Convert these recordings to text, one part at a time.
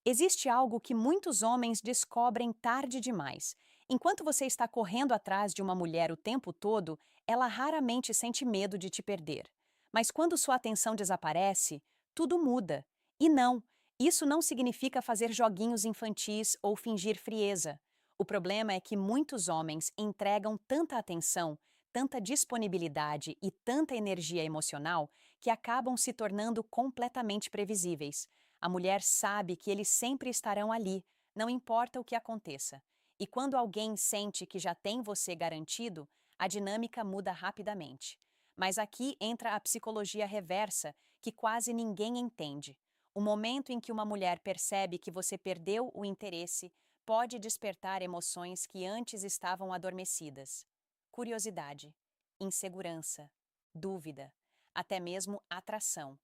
Existe algo que muitos homens descobrem tarde demais. Enquanto você está correndo atrás de uma mulher o tempo todo, ela raramente sente medo de te perder. Mas quando sua atenção desaparece, tudo muda. E não, isso não significa fazer joguinhos infantis ou fingir frieza. O problema é que muitos homens entregam tanta atenção, tanta disponibilidade e tanta energia emocional que acabam se tornando completamente previsíveis. A mulher sabe que eles sempre estarão ali, não importa o que aconteça. E quando alguém sente que já tem você garantido, a dinâmica muda rapidamente. Mas aqui entra a psicologia reversa, que quase ninguém entende. O momento em que uma mulher percebe que você perdeu o interesse pode despertar emoções que antes estavam adormecidas. Curiosidade, insegurança, dúvida, até mesmo atração,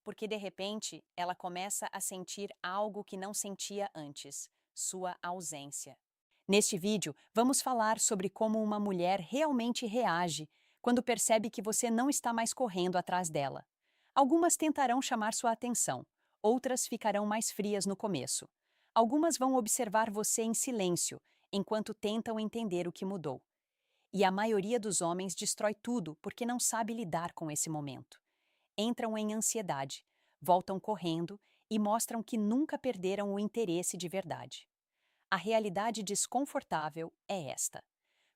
porque de repente ela começa a sentir algo que não sentia antes, sua ausência. Neste vídeo, vamos falar sobre como uma mulher realmente reage quando percebe que você não está mais correndo atrás dela. Algumas tentarão chamar sua atenção, outras ficarão mais frias no começo. Algumas vão observar você em silêncio, enquanto tentam entender o que mudou. E a maioria dos homens destrói tudo porque não sabe lidar com esse momento. Entram em ansiedade, voltam correndo e mostram que nunca perderam o interesse de verdade. A realidade desconfortável é esta: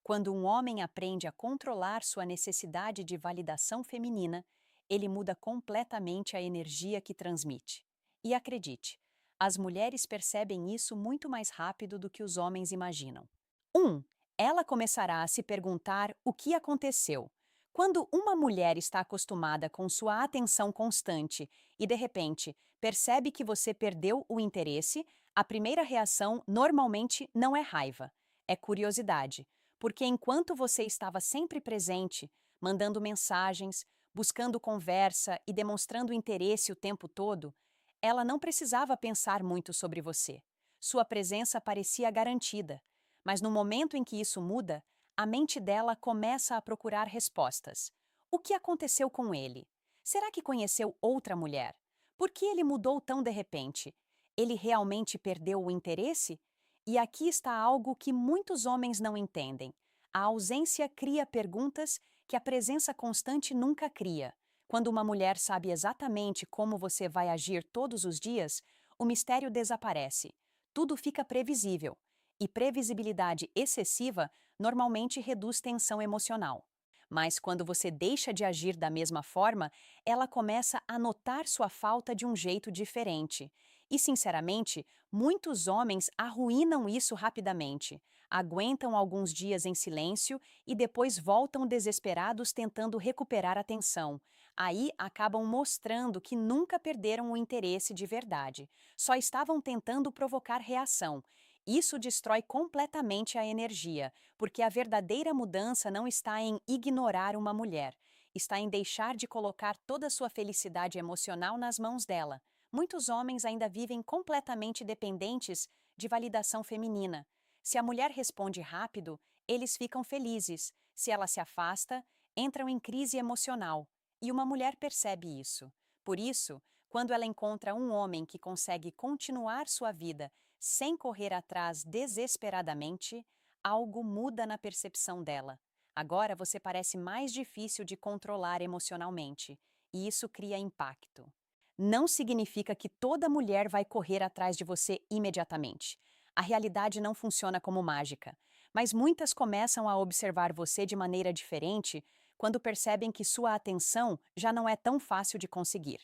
quando um homem aprende a controlar sua necessidade de validação feminina, ele muda completamente a energia que transmite. E acredite, as mulheres percebem isso muito mais rápido do que os homens imaginam. 1. Ela começará a se perguntar o que aconteceu. Quando uma mulher está acostumada com sua atenção constante e, de repente, percebe que você perdeu o interesse, a primeira reação normalmente não é raiva, é curiosidade, porque enquanto você estava sempre presente, mandando mensagens, buscando conversa e demonstrando interesse o tempo todo, ela não precisava pensar muito sobre você. Sua presença parecia garantida. Mas no momento em que isso muda, a mente dela começa a procurar respostas. O que aconteceu com ele? Será que conheceu outra mulher? Por que ele mudou tão de repente? Ele realmente perdeu o interesse? E aqui está algo que muitos homens não entendem. A ausência cria perguntas que a presença constante nunca cria. Quando uma mulher sabe exatamente como você vai agir todos os dias, o mistério desaparece. Tudo fica previsível. E previsibilidade excessiva normalmente reduz tensão emocional. Mas quando você deixa de agir da mesma forma, ela começa a notar sua falta de um jeito diferente. E, sinceramente, muitos homens arruinam isso rapidamente. Aguentam alguns dias em silêncio e depois voltam desesperados tentando recuperar a atenção. Aí acabam mostrando que nunca perderam o interesse de verdade. Só estavam tentando provocar reação. Isso destrói completamente a energia, porque a verdadeira mudança não está em ignorar uma mulher, está em deixar de colocar toda a sua felicidade emocional nas mãos dela. Muitos homens ainda vivem completamente dependentes de validação feminina. Se a mulher responde rápido, eles ficam felizes. Se ela se afasta, entram em crise emocional. E uma mulher percebe isso. Por isso, quando ela encontra um homem que consegue continuar sua vida sem correr atrás desesperadamente, algo muda na percepção dela. Agora você parece mais difícil de controlar emocionalmente, e isso cria impacto. Não significa que toda mulher vai correr atrás de você imediatamente. A realidade não funciona como mágica, mas muitas começam a observar você de maneira diferente quando percebem que sua atenção já não é tão fácil de conseguir,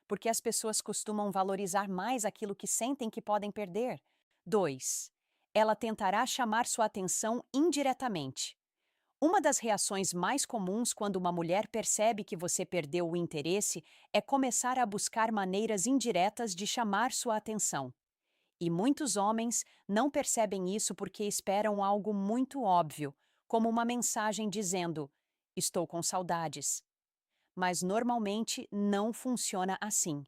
porque as pessoas costumam valorizar mais aquilo que sentem que podem perder. 2. Ela tentará chamar sua atenção indiretamente. Uma das reações mais comuns quando uma mulher percebe que você perdeu o interesse é começar a buscar maneiras indiretas de chamar sua atenção. E muitos homens não percebem isso porque esperam algo muito óbvio, como uma mensagem dizendo: "Estou com saudades." Mas normalmente não funciona assim.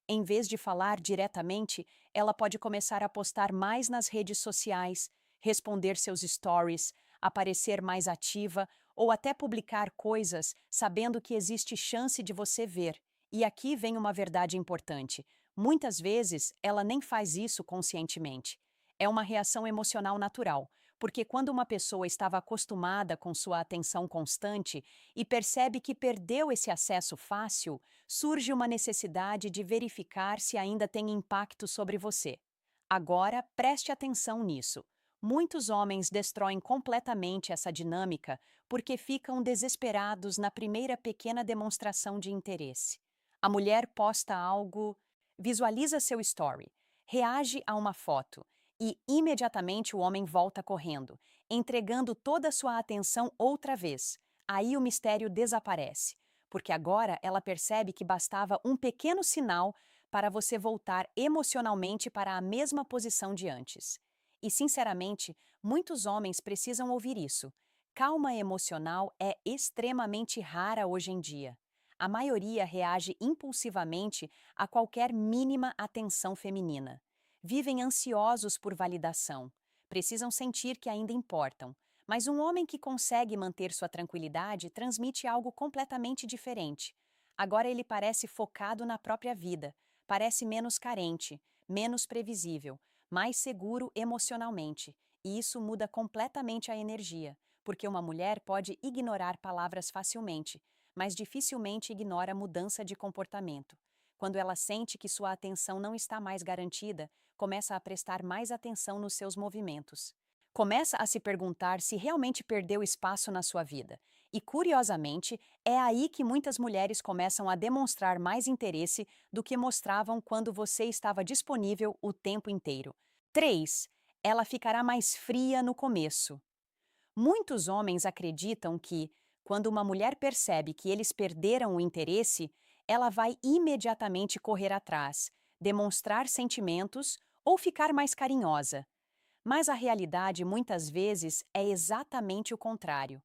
Em vez de falar diretamente, ela pode começar a postar mais nas redes sociais, responder seus stories, aparecer mais ativa ou até publicar coisas sabendo que existe chance de você ver. E aqui vem uma verdade importante: Muitas vezes, ela nem faz isso conscientemente. É uma reação emocional natural, porque quando uma pessoa estava acostumada com sua atenção constante e percebe que perdeu esse acesso fácil, surge uma necessidade de verificar se ainda tem impacto sobre você. Agora, preste atenção nisso. Muitos homens destroem completamente essa dinâmica porque ficam desesperados na primeira pequena demonstração de interesse. A mulher posta algo, visualiza seu story, reage a uma foto e imediatamente o homem volta correndo, entregando toda a sua atenção outra vez. Aí o mistério desaparece, porque agora ela percebe que bastava um pequeno sinal para você voltar emocionalmente para a mesma posição de antes. E, sinceramente, muitos homens precisam ouvir isso. Calma emocional é extremamente rara hoje em dia. A maioria reage impulsivamente a qualquer mínima atenção feminina. Vivem ansiosos por validação. Precisam sentir que ainda importam. Mas um homem que consegue manter sua tranquilidade transmite algo completamente diferente. Agora ele parece focado na própria vida, parece menos carente, menos previsível, mais seguro emocionalmente. E isso muda completamente a energia, porque uma mulher pode ignorar palavras facilmente, mas dificilmente ignora mudança de comportamento. Quando ela sente que sua atenção não está mais garantida, começa a prestar mais atenção nos seus movimentos. Começa a se perguntar se realmente perdeu espaço na sua vida. E, curiosamente, é aí que muitas mulheres começam a demonstrar mais interesse do que mostravam quando você estava disponível o tempo inteiro. 3. Ela ficará mais fria no começo. Muitos homens acreditam que, quando uma mulher percebe que eles perderam o interesse, ela vai imediatamente correr atrás, demonstrar sentimentos ou ficar mais carinhosa. Mas a realidade muitas vezes é exatamente o contrário.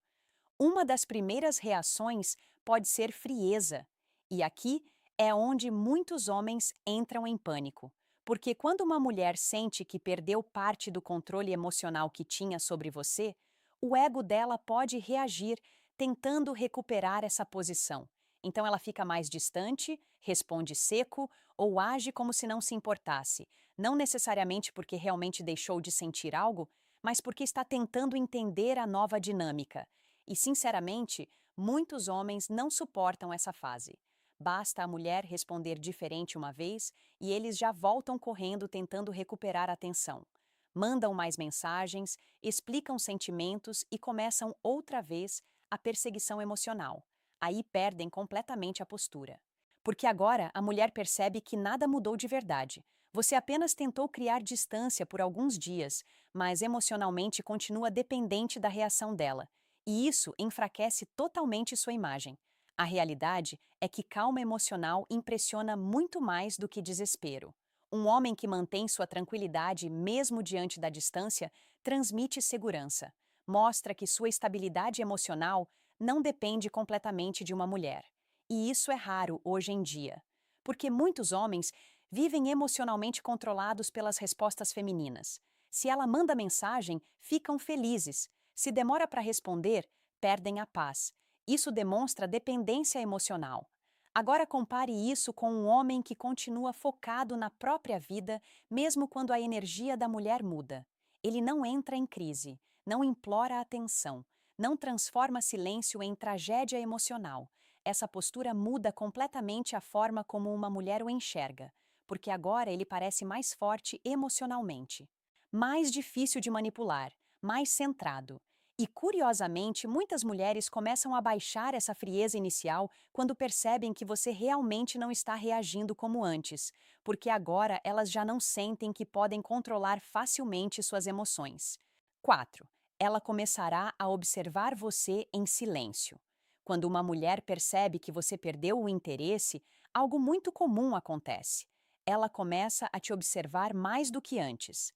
Uma das primeiras reações pode ser frieza, e aqui é onde muitos homens entram em pânico. Porque quando uma mulher sente que perdeu parte do controle emocional que tinha sobre você, o ego dela pode reagir tentando recuperar essa posição. Então ela fica mais distante, responde seco ou age como se não se importasse, não necessariamente porque realmente deixou de sentir algo, mas porque está tentando entender a nova dinâmica. E, sinceramente, muitos homens não suportam essa fase. Basta a mulher responder diferente uma vez e eles já voltam correndo tentando recuperar a atenção. Mandam mais mensagens, explicam sentimentos e começam outra vez a perseguição emocional. Aí perdem completamente a postura. Porque agora a mulher percebe que nada mudou de verdade. Você apenas tentou criar distância por alguns dias, mas emocionalmente continua dependente da reação dela. E isso enfraquece totalmente sua imagem. A realidade é que calma emocional impressiona muito mais do que desespero. Um homem que mantém sua tranquilidade mesmo diante da distância transmite segurança. Mostra que sua estabilidade emocional não depende completamente de uma mulher. E isso é raro hoje em dia. Porque muitos homens vivem emocionalmente controlados pelas respostas femininas. Se ela manda mensagem, ficam felizes. Se demora para responder, perdem a paz. Isso demonstra dependência emocional. Agora compare isso com um homem que continua focado na própria vida, mesmo quando a energia da mulher muda. Ele não entra em crise, não implora atenção, não transforma silêncio em tragédia emocional. Essa postura muda completamente a forma como uma mulher o enxerga, porque agora ele parece mais forte emocionalmente, mais difícil de manipular, mais centrado. E, curiosamente, muitas mulheres começam a baixar essa frieza inicial quando percebem que você realmente não está reagindo como antes, porque agora elas já não sentem que podem controlar facilmente suas emoções. 4. Ela começará a observar você em silêncio. Quando uma mulher percebe que você perdeu o interesse, algo muito comum acontece. Ela começa a te observar mais do que antes,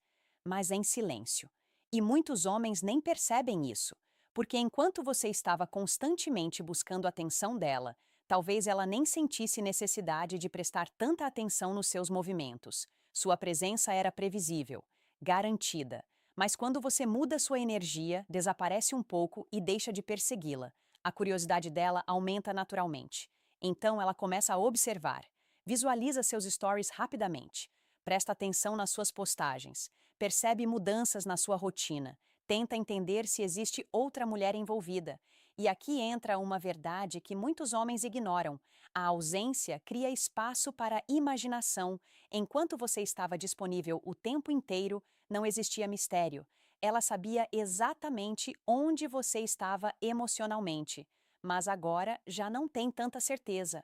mas em silêncio. E muitos homens nem percebem isso, porque enquanto você estava constantemente buscando a atenção dela, talvez ela nem sentisse necessidade de prestar tanta atenção nos seus movimentos. Sua presença era previsível, garantida. Mas quando você muda sua energia, desaparece um pouco e deixa de persegui-la. A curiosidade dela aumenta naturalmente. Então ela começa a observar. Visualiza seus stories rapidamente. Presta atenção nas suas postagens. Percebe mudanças na sua rotina. Tenta entender se existe outra mulher envolvida. E aqui entra uma verdade que muitos homens ignoram. A ausência cria espaço para imaginação. Enquanto você estava disponível o tempo inteiro, não existia mistério. Ela sabia exatamente onde você estava emocionalmente, mas agora já não tem tanta certeza.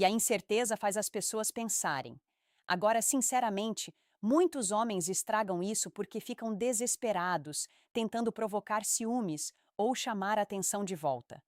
E a incerteza faz as pessoas pensarem. Agora, sinceramente, muitos homens estragam isso porque ficam desesperados, tentando provocar ciúmes ou chamar a atenção de volta.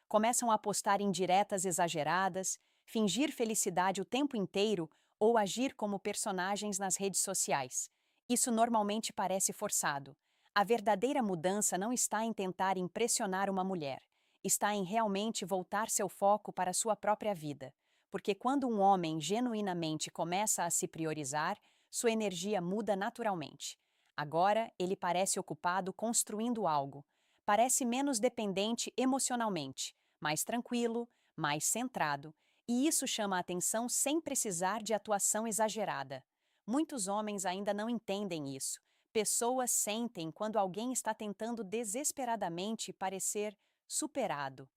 Começam a postar indiretas exageradas, fingir felicidade o tempo inteiro ou agir como personagens nas redes sociais. Isso normalmente parece forçado. A verdadeira mudança não está em tentar impressionar uma mulher, está em realmente voltar seu foco para a sua própria vida. Porque quando um homem genuinamente começa a se priorizar, sua energia muda naturalmente. Agora, ele parece ocupado construindo algo. Parece menos dependente emocionalmente, mais tranquilo, mais centrado, e isso chama a atenção sem precisar de atuação exagerada. Muitos homens ainda não entendem isso. Pessoas sentem quando alguém está tentando desesperadamente parecer superado.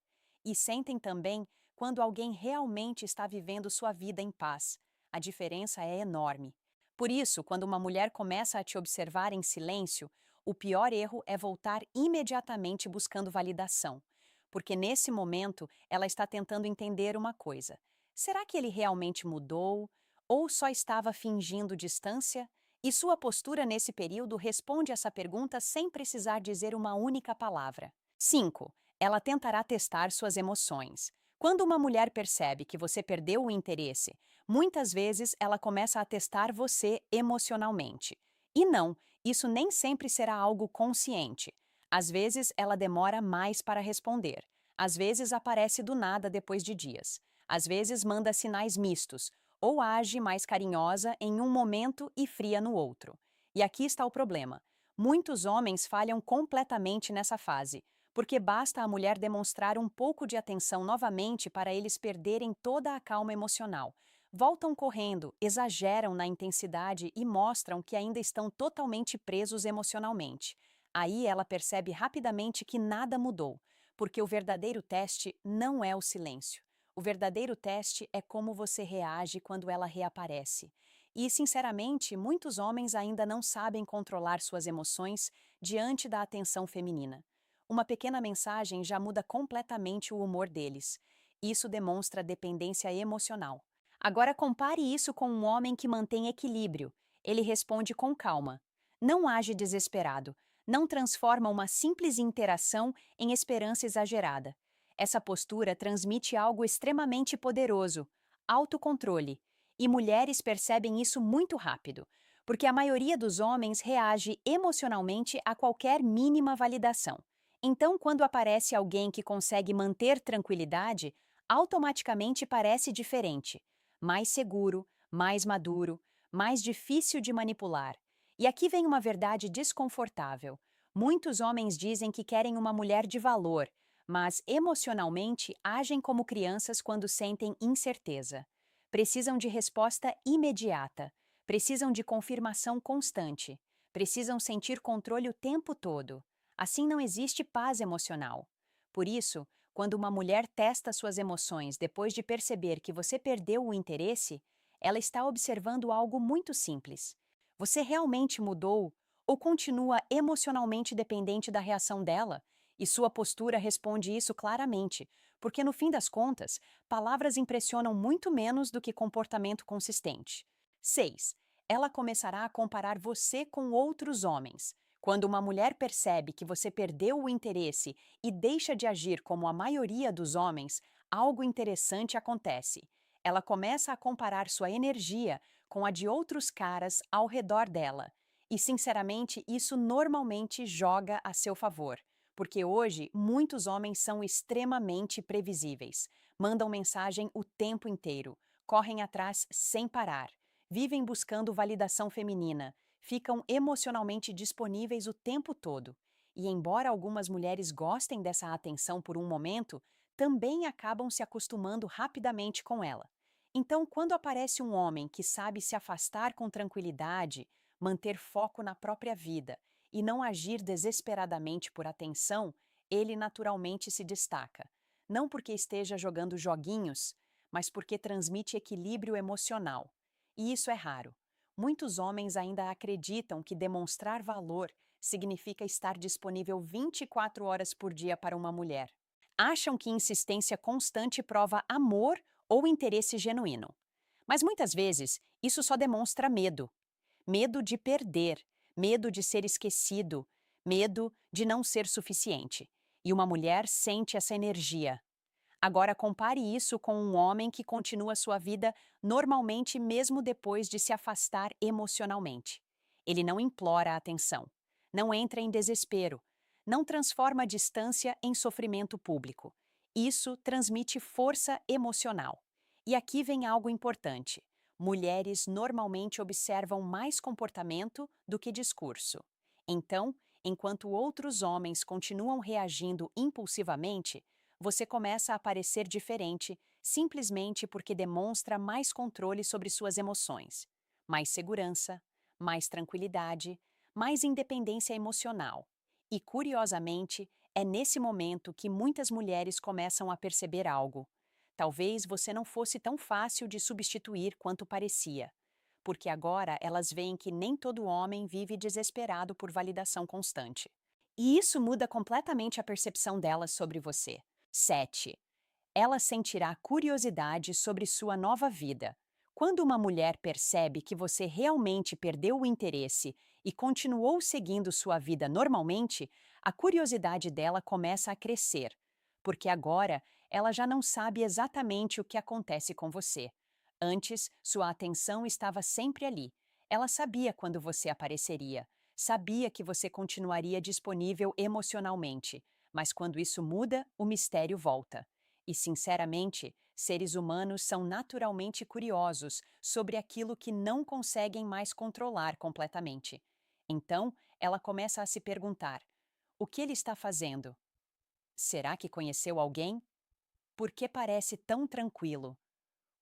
E sentem também quando alguém realmente está vivendo sua vida em paz. A diferença é enorme. Por isso, quando uma mulher começa a te observar em silêncio, o pior erro é voltar imediatamente buscando validação. Porque nesse momento ela está tentando entender uma coisa: será que ele realmente mudou? Ou só estava fingindo distância? E sua postura nesse período responde essa pergunta sem precisar dizer uma única palavra. 5. Ela tentará testar suas emoções. Quando uma mulher percebe que você perdeu o interesse, muitas vezes ela começa a testar você emocionalmente. E não, isso nem sempre será algo consciente. Às vezes ela demora mais para responder. Às vezes aparece do nada depois de dias. Às vezes manda sinais mistos, ou age mais carinhosa em um momento e fria no outro. E aqui está o problema. Muitos homens falham completamente nessa fase, porque basta a mulher demonstrar um pouco de atenção novamente para eles perderem toda a calma emocional. Voltam correndo, exageram na intensidade e mostram que ainda estão totalmente presos emocionalmente. Aí ela percebe rapidamente que nada mudou, porque o verdadeiro teste não é o silêncio. O verdadeiro teste é como você reage quando ela reaparece. E, sinceramente, muitos homens ainda não sabem controlar suas emoções diante da atenção feminina. Uma pequena mensagem já muda completamente o humor deles. Isso demonstra dependência emocional. Agora compare isso com um homem que mantém equilíbrio. Ele responde com calma. Não age desesperado. Não transforma uma simples interação em esperança exagerada. Essa postura transmite algo extremamente poderoso: autocontrole. E mulheres percebem isso muito rápido, porque a maioria dos homens reage emocionalmente a qualquer mínima validação. Então, quando aparece alguém que consegue manter tranquilidade, automaticamente parece diferente, mais seguro, mais maduro, mais difícil de manipular. E aqui vem uma verdade desconfortável. Muitos homens dizem que querem uma mulher de valor, mas emocionalmente agem como crianças quando sentem incerteza. Precisam de resposta imediata, precisam de confirmação constante, precisam sentir controle o tempo todo. Assim não existe paz emocional. Por isso, quando uma mulher testa suas emoções depois de perceber que você perdeu o interesse, ela está observando algo muito simples. Você realmente mudou ou continua emocionalmente dependente da reação dela? E sua postura responde isso claramente, porque no fim das contas, palavras impressionam muito menos do que comportamento consistente. 6. Ela começará a comparar você com outros homens. Quando uma mulher percebe que você perdeu o interesse e deixa de agir como a maioria dos homens, algo interessante acontece. Ela começa a comparar sua energia com a de outros caras ao redor dela. E, sinceramente, isso normalmente joga a seu favor. Porque hoje muitos homens são extremamente previsíveis. Mandam mensagem o tempo inteiro, correm atrás sem parar, vivem buscando validação feminina, ficam emocionalmente disponíveis o tempo todo. E embora algumas mulheres gostem dessa atenção por um momento, também acabam se acostumando rapidamente com ela. Então, quando aparece um homem que sabe se afastar com tranquilidade, manter foco na própria vida e não agir desesperadamente por atenção, ele naturalmente se destaca. Não porque esteja jogando joguinhos, mas porque transmite equilíbrio emocional. E isso é raro. Muitos homens ainda acreditam que demonstrar valor significa estar disponível 24 horas por dia para uma mulher. Acham que insistência constante prova amor ou interesse genuíno. Mas muitas vezes isso só demonstra medo. Medo de perder, medo de ser esquecido, medo de não ser suficiente. E uma mulher sente essa energia. Agora compare isso com um homem que continua sua vida normalmente mesmo depois de se afastar emocionalmente. Ele não implora a atenção, não entra em desespero, não transforma a distância em sofrimento público. Isso transmite força emocional. E aqui vem algo importante. Mulheres normalmente observam mais comportamento do que discurso. Então, enquanto outros homens continuam reagindo impulsivamente, você começa a parecer diferente simplesmente porque demonstra mais controle sobre suas emoções, mais segurança, mais tranquilidade, mais independência emocional. E, curiosamente, é nesse momento que muitas mulheres começam a perceber algo. Talvez você não fosse tão fácil de substituir quanto parecia, porque agora elas veem que nem todo homem vive desesperado por validação constante. E isso muda completamente a percepção delas sobre você. 7. Ela sentirá curiosidade sobre sua nova vida. Quando uma mulher percebe que você realmente perdeu o interesse e continuou seguindo sua vida normalmente, a curiosidade dela começa a crescer, porque agora ela já não sabe exatamente o que acontece com você. Antes, sua atenção estava sempre ali. Ela sabia quando você apareceria, sabia que você continuaria disponível emocionalmente, mas quando isso muda, o mistério volta. E, sinceramente, seres humanos são naturalmente curiosos sobre aquilo que não conseguem mais controlar completamente. Então, ela começa a se perguntar: o que ele está fazendo? Será que conheceu alguém? Por que parece tão tranquilo?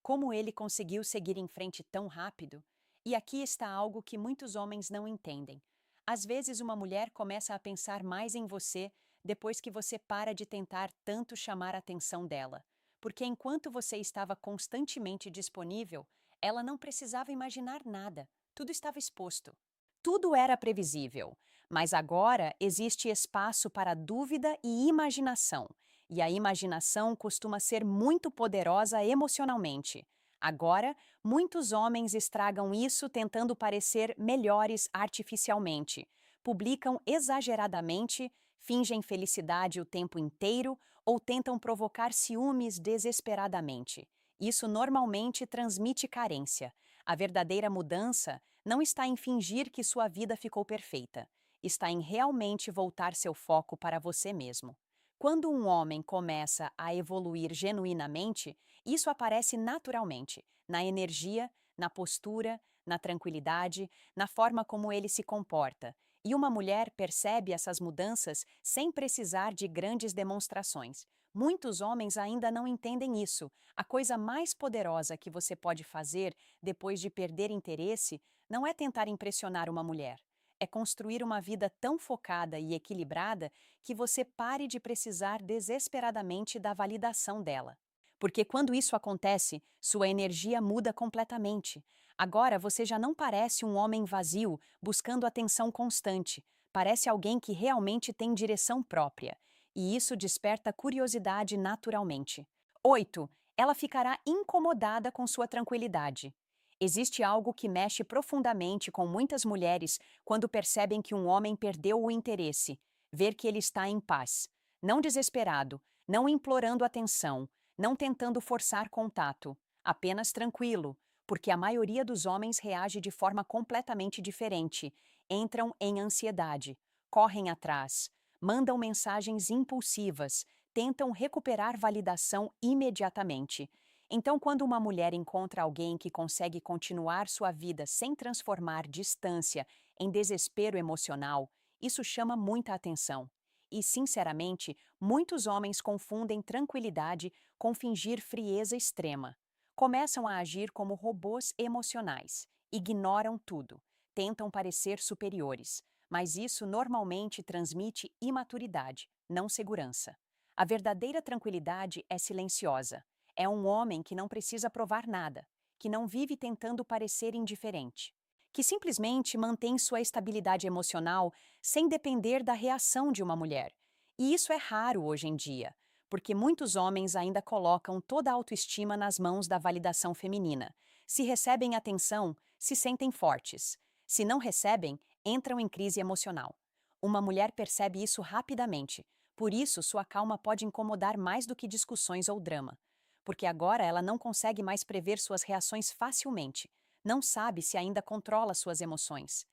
Como ele conseguiu seguir em frente tão rápido? E aqui está algo que muitos homens não entendem. Às vezes, uma mulher começa a pensar mais em você depois que você para de tentar tanto chamar a atenção dela. Porque enquanto você estava constantemente disponível, ela não precisava imaginar nada. Tudo estava exposto. Tudo era previsível, mas agora existe espaço para dúvida e imaginação. E a imaginação costuma ser muito poderosa emocionalmente. Agora, muitos homens estragam isso tentando parecer melhores artificialmente. Publicam exageradamente, fingem felicidade o tempo inteiro ou tentam provocar ciúmes desesperadamente. Isso normalmente transmite carência. A verdadeira mudança não está em fingir que sua vida ficou perfeita. Está em realmente voltar seu foco para você mesmo. Quando um homem começa a evoluir genuinamente, isso aparece naturalmente, na energia, na postura, na tranquilidade, na forma como ele se comporta. E uma mulher percebe essas mudanças sem precisar de grandes demonstrações. Muitos homens ainda não entendem isso. A coisa mais poderosa que você pode fazer depois de perder interesse não é tentar impressionar uma mulher. É construir uma vida tão focada e equilibrada que você pare de precisar desesperadamente da validação dela. Porque quando isso acontece, sua energia muda completamente. Agora você já não parece um homem vazio buscando atenção constante. Parece alguém que realmente tem direção própria. E isso desperta curiosidade naturalmente. 8. Ela ficará incomodada com sua tranquilidade. Existe algo que mexe profundamente com muitas mulheres quando percebem que um homem perdeu o interesse, ver que ele está em paz, não desesperado, não implorando atenção, não tentando forçar contato, apenas tranquilo, porque a maioria dos homens reage de forma completamente diferente, entram em ansiedade, correm atrás, mandam mensagens impulsivas, tentam recuperar validação imediatamente. Então, quando uma mulher encontra alguém que consegue continuar sua vida sem transformar distância em desespero emocional, isso chama muita atenção. E, sinceramente, muitos homens confundem tranquilidade com fingir frieza extrema. Começam a agir como robôs emocionais, ignoram tudo, tentam parecer superiores, mas isso normalmente transmite imaturidade, não segurança. A verdadeira tranquilidade é silenciosa. É um homem que não precisa provar nada, que não vive tentando parecer indiferente, que simplesmente mantém sua estabilidade emocional sem depender da reação de uma mulher. E isso é raro hoje em dia, porque muitos homens ainda colocam toda a autoestima nas mãos da validação feminina. Se recebem atenção, se sentem fortes. Se não recebem, entram em crise emocional. Uma mulher percebe isso rapidamente, por isso sua calma pode incomodar mais do que discussões ou drama. Porque agora ela não consegue mais prever suas reações facilmente, não sabe se ainda controla suas emoções.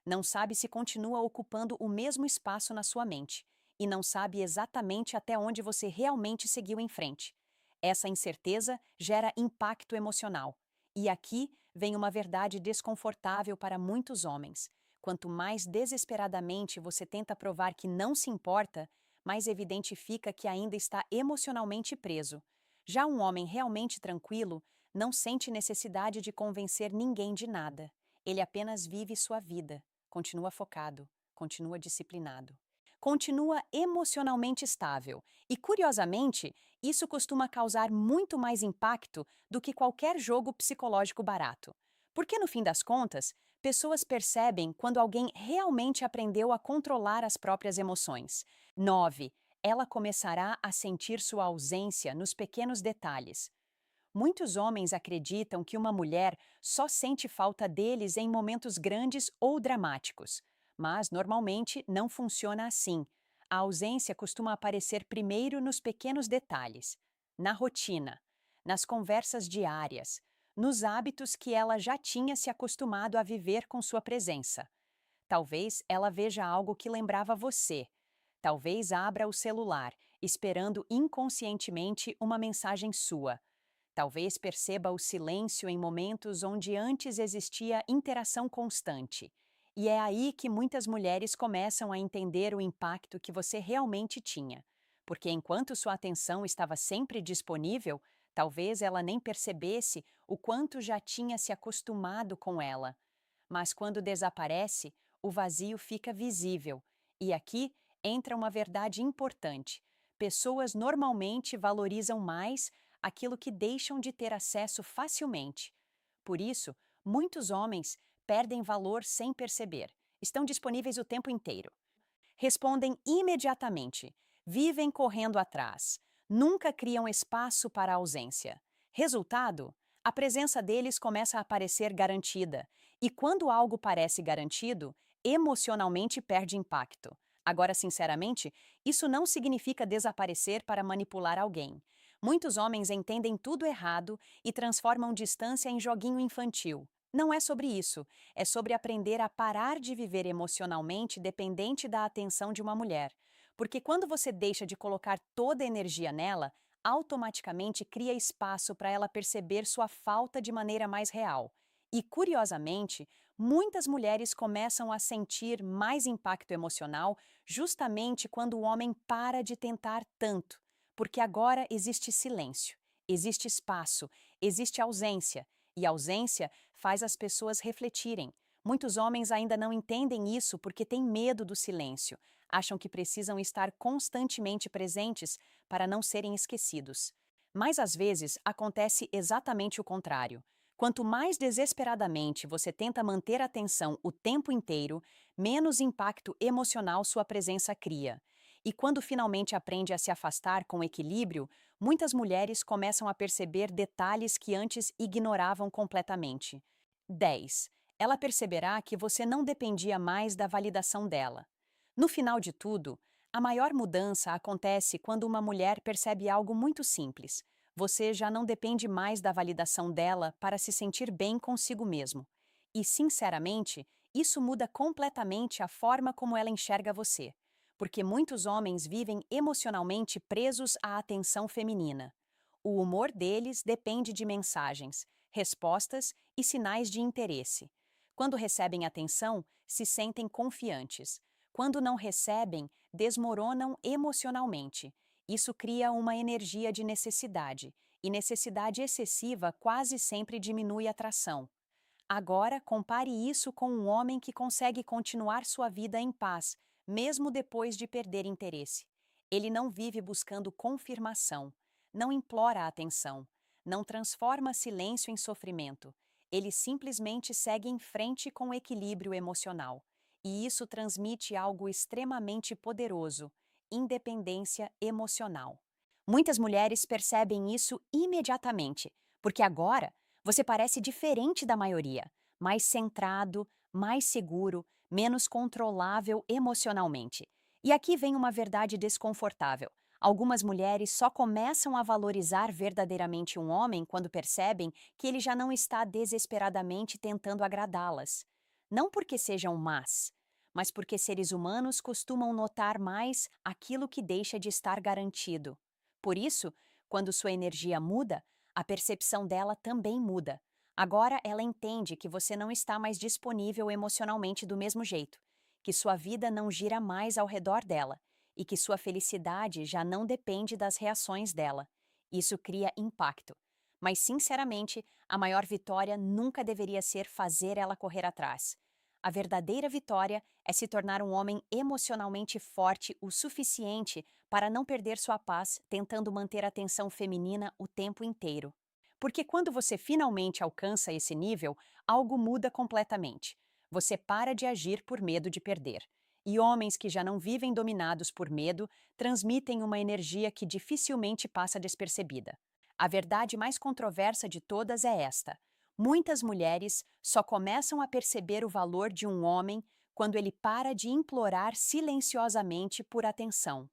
Não sabe se continua ocupando o mesmo espaço na sua mente e não sabe exatamente até onde você realmente seguiu em frente. Essa incerteza gera impacto emocional. E aqui vem uma verdade desconfortável para muitos homens. Quanto mais desesperadamente você tenta provar que não se importa, mais evidente fica que ainda está emocionalmente preso. Já um homem realmente tranquilo não sente necessidade de convencer ninguém de nada. Ele apenas vive sua vida, continua focado, continua disciplinado. Continua emocionalmente estável e, curiosamente, isso costuma causar muito mais impacto do que qualquer jogo psicológico barato. Porque, no fim das contas, pessoas percebem quando alguém realmente aprendeu a controlar as próprias emoções. 9. Ela começará a sentir sua ausência nos pequenos detalhes. Muitos homens acreditam que uma mulher só sente falta deles em momentos grandes ou dramáticos, mas normalmente não funciona assim. A ausência costuma aparecer primeiro nos pequenos detalhes, na rotina, nas conversas diárias, nos hábitos que ela já tinha se acostumado a viver com sua presença. Talvez ela veja algo que lembrava você. Talvez abra o celular, esperando inconscientemente uma mensagem sua. Talvez perceba o silêncio em momentos onde antes existia interação constante. E é aí que muitas mulheres começam a entender o impacto que você realmente tinha. Porque enquanto sua atenção estava sempre disponível, talvez ela nem percebesse o quanto já tinha se acostumado com ela. Mas quando desaparece, o vazio fica visível. E aqui entra uma verdade importante. Pessoas normalmente valorizam mais aquilo que deixam de ter acesso facilmente. Por isso, muitos homens perdem valor sem perceber. Estão disponíveis o tempo inteiro. Respondem imediatamente. Vivem correndo atrás. Nunca criam espaço para a ausência. Resultado? A presença deles começa a parecer garantida. E quando algo parece garantido, emocionalmente perde impacto. Agora, sinceramente, isso não significa desaparecer para manipular alguém. Muitos homens entendem tudo errado e transformam distância em joguinho infantil. Não é sobre isso. É sobre aprender a parar de viver emocionalmente dependente da atenção de uma mulher. Porque quando você deixa de colocar toda a energia nela, automaticamente cria espaço para ela perceber sua falta de maneira mais real. E, curiosamente, muitas mulheres começam a sentir mais impacto emocional justamente quando o homem para de tentar tanto. Porque agora existe silêncio, existe espaço, existe ausência. E a ausência faz as pessoas refletirem. Muitos homens ainda não entendem isso porque têm medo do silêncio, acham que precisam estar constantemente presentes para não serem esquecidos. Mas às vezes acontece exatamente o contrário. Quanto mais desesperadamente você tenta manter a atenção o tempo inteiro, menos impacto emocional sua presença cria. E quando finalmente aprende a se afastar com equilíbrio, muitas mulheres começam a perceber detalhes que antes ignoravam completamente. 10. Ela perceberá que você não dependia mais da validação dela. No final de tudo, a maior mudança acontece quando uma mulher percebe algo muito simples. Você já não depende mais da validação dela para se sentir bem consigo mesmo. E, sinceramente, isso muda completamente a forma como ela enxerga você. Porque muitos homens vivem emocionalmente presos à atenção feminina. O humor deles depende de mensagens, respostas e sinais de interesse. Quando recebem atenção, se sentem confiantes. Quando não recebem, desmoronam emocionalmente. Isso cria uma energia de necessidade. e necessidade excessiva quase sempre diminui a atração. Agora, compare isso com um homem que consegue continuar sua vida em paz, mesmo depois de perder interesse. Ele não vive buscando confirmação, não implora atenção, não transforma silêncio em sofrimento. Ele simplesmente segue em frente com equilíbrio emocional. E isso transmite algo extremamente poderoso: independência emocional. Muitas mulheres percebem isso imediatamente, porque agora você parece diferente da maioria, mais centrado, mais seguro, menos controlável emocionalmente. E aqui vem uma verdade desconfortável. Algumas mulheres só começam a valorizar verdadeiramente um homem quando percebem que ele já não está desesperadamente tentando agradá-las. Não porque sejam más, mas porque seres humanos costumam notar mais aquilo que deixa de estar garantido. Por isso, quando sua energia muda, a percepção dela também muda. Agora ela entende que você não está mais disponível emocionalmente do mesmo jeito, que sua vida não gira mais ao redor dela e que sua felicidade já não depende das reações dela. Isso cria impacto. Mas, sinceramente, a maior vitória nunca deveria ser fazer ela correr atrás. A verdadeira vitória é se tornar um homem emocionalmente forte o suficiente para não perder sua paz tentando manter a atenção feminina o tempo inteiro. Porque quando você finalmente alcança esse nível, algo muda completamente. Você para de agir por medo de perder. E homens que já não vivem dominados por medo transmitem uma energia que dificilmente passa despercebida. A verdade mais controversa de todas é esta: muitas mulheres só começam a perceber o valor de um homem quando ele para de implorar silenciosamente por atenção.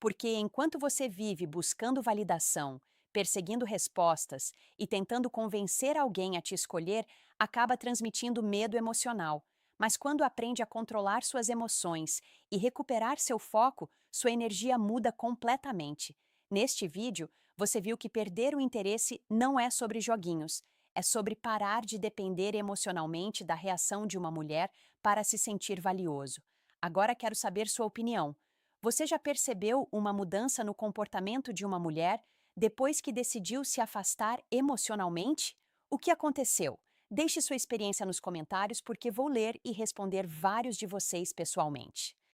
Porque enquanto você vive buscando validação, perseguindo respostas e tentando convencer alguém a te escolher, acaba transmitindo medo emocional. Mas quando aprende a controlar suas emoções e recuperar seu foco, sua energia muda completamente. Neste vídeo, você viu que perder o interesse não é sobre joguinhos, é sobre parar de depender emocionalmente da reação de uma mulher para se sentir valioso. Agora quero saber sua opinião. Você já percebeu uma mudança no comportamento de uma mulher depois que decidiu se afastar emocionalmente? O que aconteceu? Deixe sua experiência nos comentários porque vou ler e responder vários de vocês pessoalmente.